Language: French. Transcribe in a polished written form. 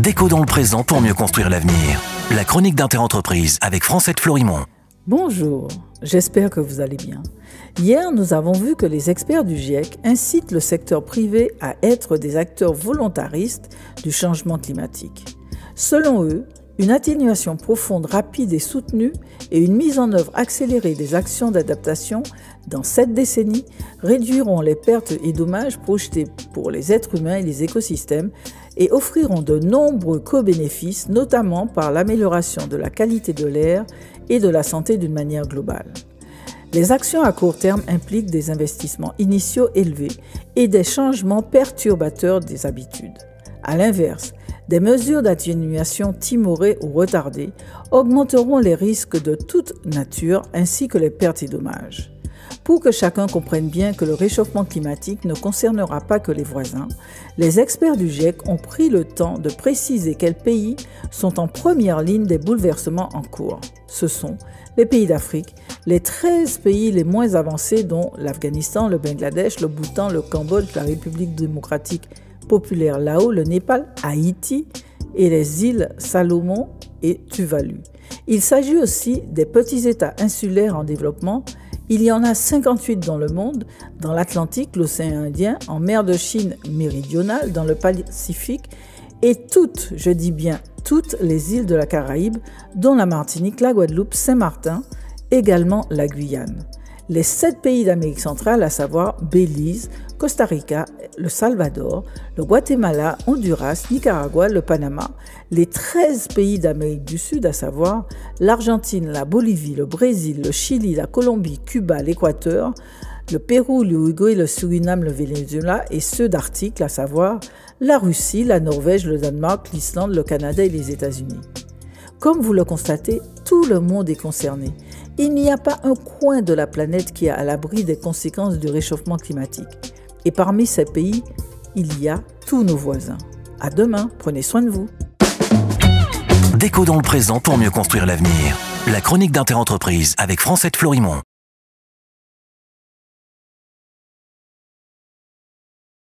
Déco dans le présent pour mieux construire l'avenir. La chronique d'Interentreprise avec Francette Florimond. Bonjour, j'espère que vous allez bien. Hier, nous avons vu que les experts du GIEC incitent le secteur privé à être des acteurs volontaristes du changement climatique. Selon eux, une atténuation profonde, rapide et soutenue et une mise en œuvre accélérée des actions d'adaptation dans cette décennie réduiront les pertes et dommages projetés pour les êtres humains et les écosystèmes et offriront de nombreux co-bénéfices, notamment par l'amélioration de la qualité de l'air et de la santé d'une manière globale. Les actions à court terme impliquent des investissements initiaux élevés et des changements perturbateurs des habitudes. À l'inverse, des mesures d'atténuation timorées ou retardées augmenteront les risques de toute nature ainsi que les pertes et dommages. Pour que chacun comprenne bien que le réchauffement climatique ne concernera pas que les voisins, les experts du GIEC ont pris le temps de préciser quels pays sont en première ligne des bouleversements en cours. Ce sont les pays d'Afrique, les 13 pays les moins avancés dont l'Afghanistan, le Bangladesh, le Bhoutan, le Cambodge, la République démocratique populaire Laos, le Népal, Haïti et les îles Salomon et Tuvalu. Il s'agit aussi des petits États insulaires en développement. Il y en a 58 dans le monde, dans l'Atlantique, l'océan Indien, en mer de Chine méridionale, dans le Pacifique et toutes, je dis bien toutes les îles de la Caraïbe, dont la Martinique, la Guadeloupe, Saint-Martin, également la Guyane. Les 7 pays d'Amérique centrale, à savoir Belize, Costa Rica, le Salvador, le Guatemala, Honduras, Nicaragua, le Panama, les 13 pays d'Amérique du Sud, à savoir l'Argentine, la Bolivie, le Brésil, le Chili, la Colombie, Cuba, l'Équateur, le Pérou, l'Uruguay, le Suriname, le Venezuela et ceux d'Arctique, à savoir la Russie, la Norvège, le Danemark, l'Islande, le Canada et les États-Unis. Comme vous le constatez, tout le monde est concerné. Il n'y a pas un coin de la planète qui est à l'abri des conséquences du réchauffement climatique. Et parmi ces pays, il y a tous nos voisins. À demain, prenez soin de vous. Déco dans le présent pour mieux construire l'avenir. La chronique d'Interentreprise avec Francette Florimond.